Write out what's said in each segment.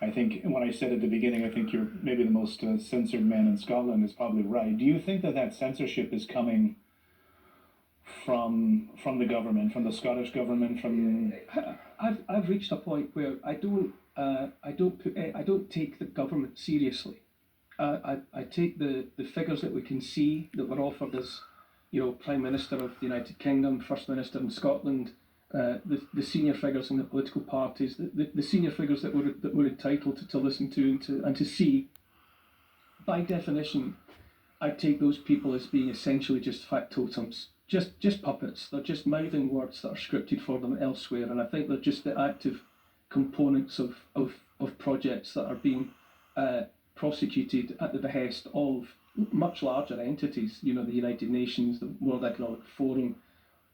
I think when I said at the beginning, I think you're maybe the most censored man in Scotland is probably right. Do you think that that censorship is coming from the government, from the Scottish government, from? I've reached a point where I don't take the government seriously. I take the figures that we can see that were offered as, Prime Minister of the United Kingdom, First Minister in Scotland, the senior figures in the political parties, the senior figures that were entitled to listen to and to see. By definition, I take those people as being essentially just factotums, just puppets. They're just mouthing words that are scripted for them elsewhere, and I think they're just the active components of projects that are being prosecuted at the behest of much larger entities. The United Nations, the World Economic Forum,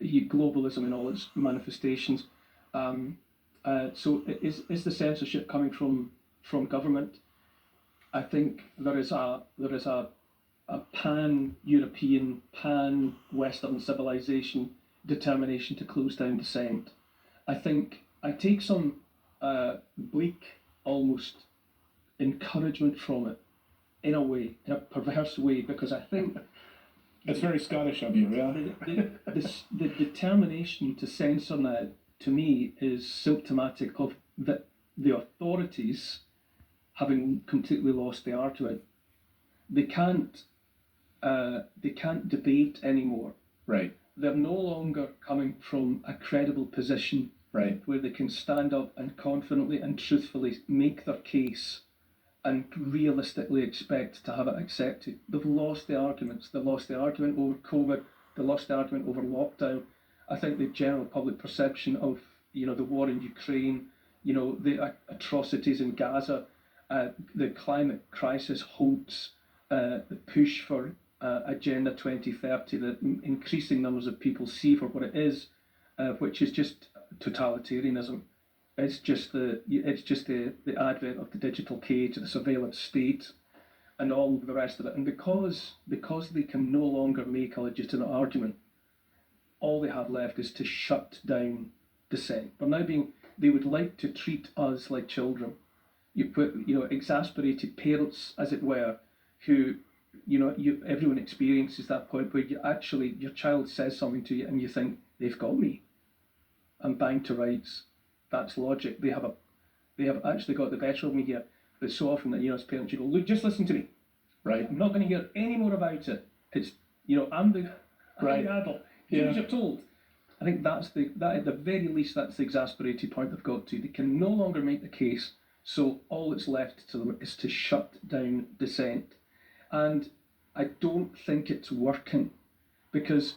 globalism in all its manifestations. So is the censorship coming from government? I think there is a pan-European, pan-Western civilization determination to close down dissent. I think I take some bleak, almost encouragement from it, in a way, in a perverse way, because I think It's very Scottish of you, yeah. the determination to censor now, to me, is symptomatic of the authorities having completely lost the art of it. They can't debate anymore. Right. They're no longer coming from a credible position, right, where they can stand up and confidently and truthfully make their case and realistically expect to have it accepted. They've lost the arguments. They lost the argument over COVID. They lost the argument over lockdown. I think the general public perception of the war in Ukraine, the atrocities in Gaza, the climate crisis hoax, the push for Agenda 2030 that increasing numbers of people see for what it is, which is just totalitarianism. It's just the advent of the digital cage, the surveillance state, and all the rest of it. And because they can no longer make a legitimate argument, all they have left is to shut down dissent. They would like to treat us like children. You put exasperated parents, as it were, who everyone experiences that point where your child says something to you and you think they've got me. I'm banged to rights. That's logic. They have actually got the better of me here. But so often that as parents you go, look, just listen to me, right? I'm not going to hear any more about it. It's I'm the adult. Do as you're told. I think that at the very least that's the exasperated point they've got to. They can no longer make the case, so all that's left to them is to shut down dissent. And I don't think it's working, because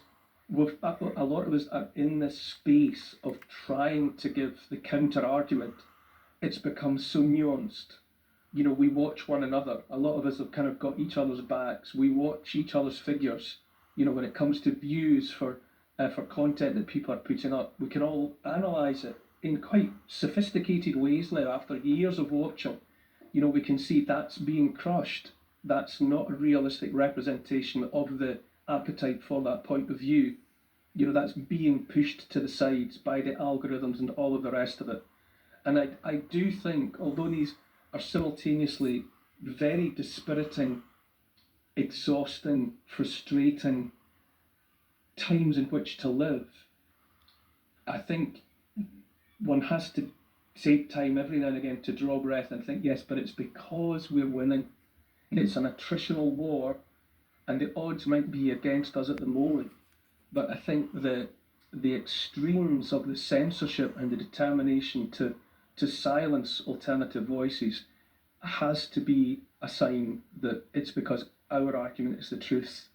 a lot of us are in this space of trying to give the counter argument. It's become so nuanced. We watch one another. A lot of us have kind of got each other's backs. We watch each other's figures. When it comes to views for content that people are putting up, we can all analyse it in quite sophisticated ways now after years of watching. We can see that's being crushed. That's not a realistic representation of the appetite for that point of view. That's being pushed to the sides by the algorithms and all of the rest of it. And I do think, although these are simultaneously very dispiriting, exhausting, frustrating times in which to live, I think one has to take time every now and again to draw breath and think, yes, but it's because we're winning. It's an attritional war, and the odds might be against us at the moment. But I think the extremes of the censorship and the determination to silence alternative voices has to be a sign that it's because our argument is the truth